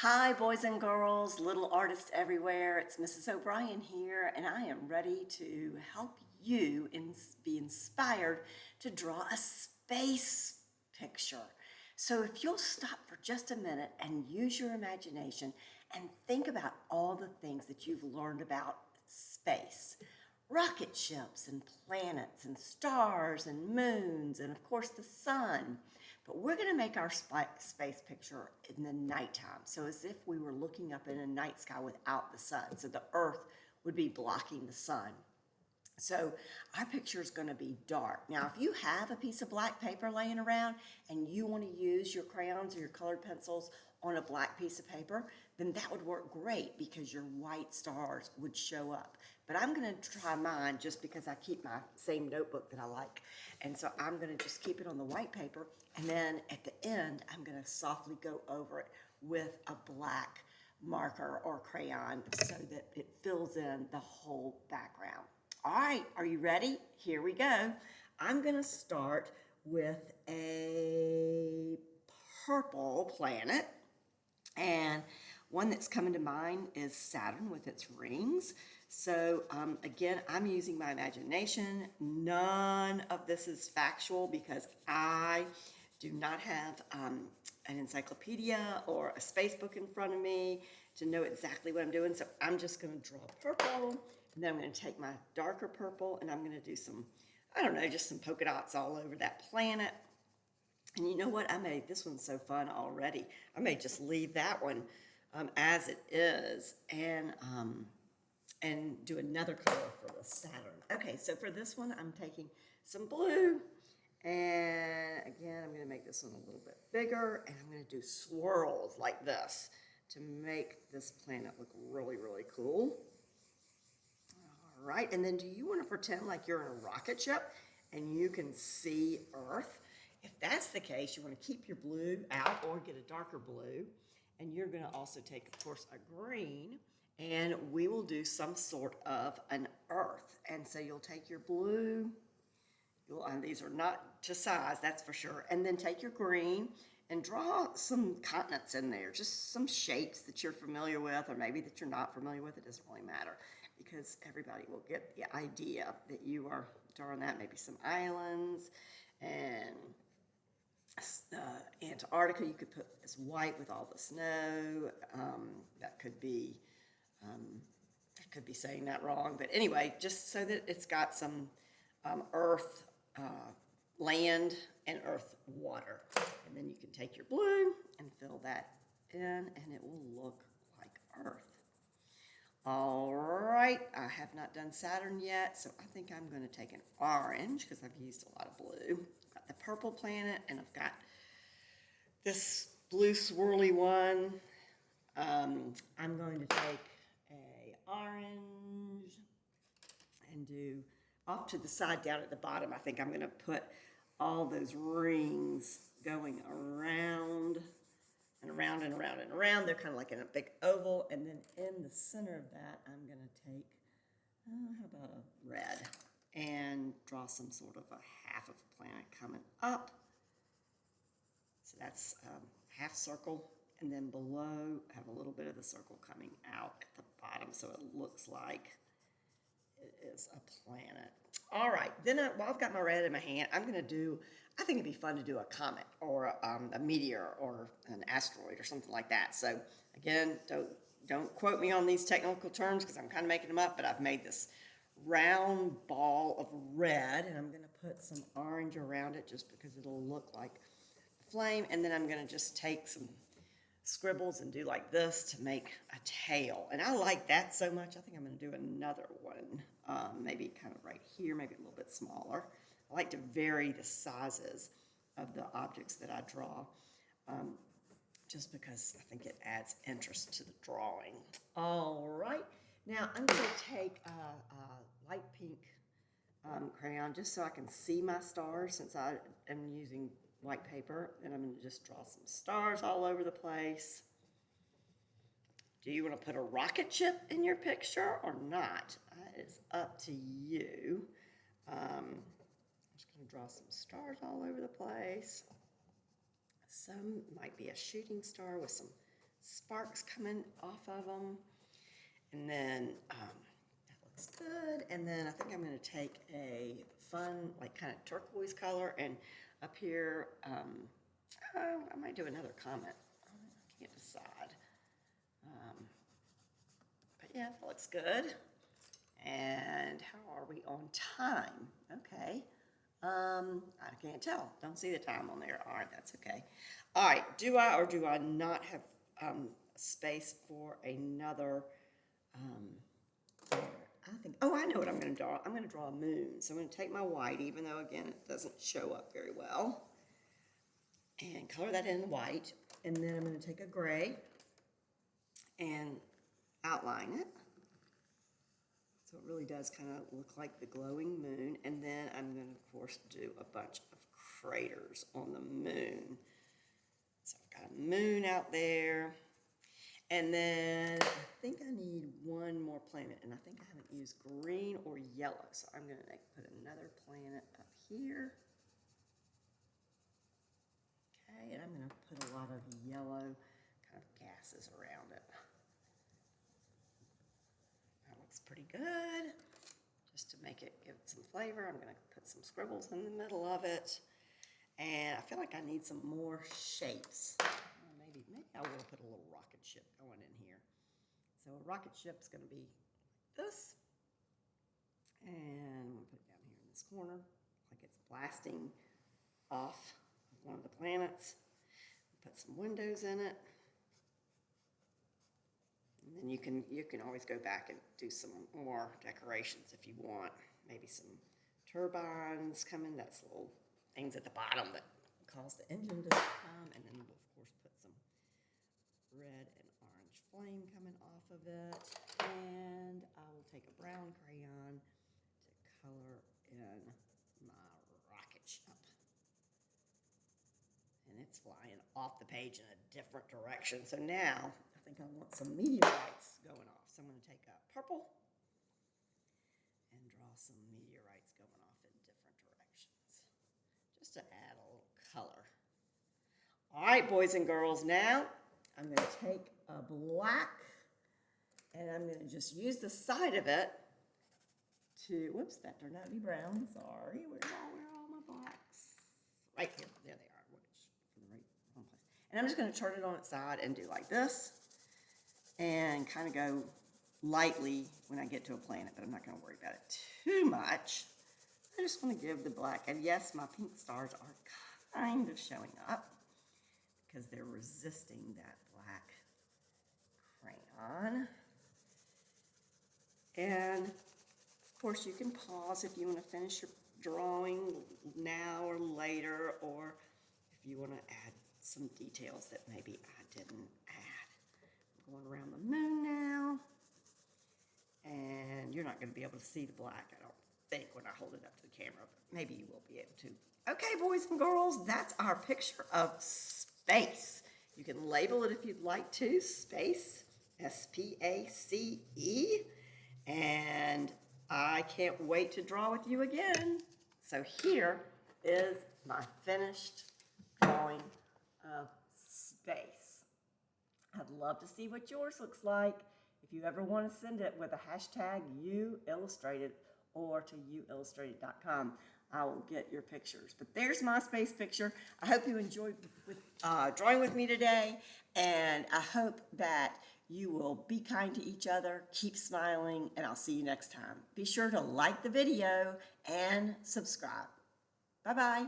Hi, boys and girls, little artists everywhere. It's Mrs. O'Brien here, and I am ready to help you be inspired to draw a space picture. So, if you'll stop for just a minute and use your imagination and think about all the things that you've learned about space rocket ships and planets and stars and moons and, of course, the sun. But we're going to make our space picture in the nighttime. So as if we were looking up in a night sky without the sun. So the earth would be blocking the sun. So our picture is going to be dark. Now, if you have a piece of black paper laying around and you want to use your crayons or your colored pencils on a black piece of paper, then that would work great because your white stars would show up. But I'm going to try mine just because I keep my same notebook that I like. And so I'm going to just keep it on the white paper. And then at the end, I'm going to softly go over it with a black marker or crayon so that it fills in the whole background. All right, are you ready? Here we go. I'm going to start with a purple planet. And one that's coming to mind is Saturn with its rings. So again, I'm using my imagination. None of this is factual because I do not have an encyclopedia or a space book in front of me to know exactly what I'm doing. So I'm just going to draw purple, and then I'm going to take my darker purple, and I'm going to do some, I don't know, just some polka dots all over that planet. And you know what? I made this one so fun already. I may just leave that one as it is and do another color for the Saturn. Okay, so for this one, I'm taking some blue. And again, I'm going to make this one a little bit bigger. And I'm going to do swirls like this to make this planet look really, really cool. All right, and then do you want to pretend like you're in a rocket ship and you can see Earth? If that's the case, you want to keep your blue out or get a darker blue. And you're going to also take, of course, a green, and we will do some sort of an earth. And so you'll take your blue, these are not to size, that's for sure. And then take your green and draw some continents in there, just some shapes that you're familiar with or maybe that you're not familiar with. It doesn't really matter because everybody will get the idea that you are drawing that. Maybe some islands and Antarctica, you could put as white with all the snow. That could be, I could be saying that wrong, but anyway, just so that it's got some earth, land, and earth water. And then you can take your blue and fill that in, and it will look like Earth. All right, I have not done Saturn yet, so I think I'm going to take an orange because I've used a lot of blue. I've got the purple planet, and I've got this blue swirly one. I'm going to take a orange and do off to the side down at the bottom. I think I'm going to put all those rings going around and around and around and around. They're kind of like in a big oval. And then in the center of that, I'm going to take, how about a red, and draw some sort of a half of a planet coming up. So that's half circle. And then below, have a little bit of the circle coming out at the bottom so it looks like it is a planet. All right, then while I've got my red in my hand, I'm going to do, I think it'd be fun to do a comet or a meteor or an asteroid or something like that. So again, don't quote me on these technical terms because I'm kind of making them up, but I've made this round ball of red, and I'm going to put some orange around it just because it'll look like a flame, and then I'm going to just take some scribbles and do like this to make a tail. And I like that so much, I think I'm going to do another one, maybe kind of right here, maybe a little bit smaller. I like to vary the sizes of the objects that I draw, just because I think it adds interest to the drawing. All right, now I'm going to take a light pink crayon just so I can see my stars since I am using white paper, and I'm going to just draw some stars all over the place. Do you want to put a rocket ship in your picture or not? It's up to you. I'm just going to draw some stars all over the place. Some might be a shooting star with some sparks coming off of them. And then that looks good. And then I think I'm going to take a fun, like kind of turquoise color, and up here, I might do another comet. I can't decide. But yeah, that looks good. And how are we on time? Okay. I can't tell. Don't see the time on there. All right, that's okay. All right, do I or do I not have space for another? I think. Oh, I know what I'm going to draw. I'm going to draw a moon. So I'm going to take my white, even though again it doesn't show up very well, and color that in white. And then I'm going to take a gray and outline it. So it really does kind of look like the glowing moon. And then I'm going to, of course, do a bunch of craters on the moon. So I've got a moon out there. And then I think I need one more planet. And I think I haven't used green or yellow. So I'm going to put another planet up here. Okay, and I'm going to put a lot of yellow kind of gases around it. Looks pretty good. Just to make it give it some flavor, I'm going to put some scribbles in the middle of it. And I feel like I need some more shapes. Maybe I will put a little rocket ship going in here. So a rocket ship's going to be like this. And I'm going to put it down here in this corner, like it's blasting off one of the planets. Put some windows in it. And then you can always go back and do some more decorations if you want. Maybe some turbines coming. That's little things at the bottom that cause the engine to come. And then we'll, of course, put some red and orange flame coming off of it. And I will take a brown crayon to color in my rocket ship. And it's flying off the page in a different direction. So now I think I want some meteorites going off. So I'm going to take a purple and draw some meteorites going off in different directions, just to add a little color. All right, boys and girls, now I'm going to take a black and I'm going to just use the side of it to, whoops, that turned out to be brown. Sorry, where are all my blacks? Right here, there they are. Wrong place. And I'm just going to turn it on its side and do like this. And kind of go lightly when I get to a planet, but I'm not going to worry about it too much. I just want to give the black, and yes, my pink stars are kind of showing up because they're resisting that black crayon. And of course, you can pause if you want to finish your drawing now or later, or if you want to add some details that maybe I didn't add. Going around the moon now, and you're not going to be able to see the black, I don't think, when I hold it up to the camera, but maybe you will be able to. Okay, boys and girls, that's our picture of space. You can label it if you'd like to, space, S-P-A-C-E, and I can't wait to draw with you again. So here is my finished drawing of space. I'd love to see what yours looks like. If you ever want to send it with a hashtag #UIllustrated or to youillustrated.com, I will get your pictures. But there's my space picture. I hope you enjoyed drawing with me today, and I hope that you will be kind to each other, keep smiling, and I'll see you next time. Be sure to like the video and subscribe. Bye-bye.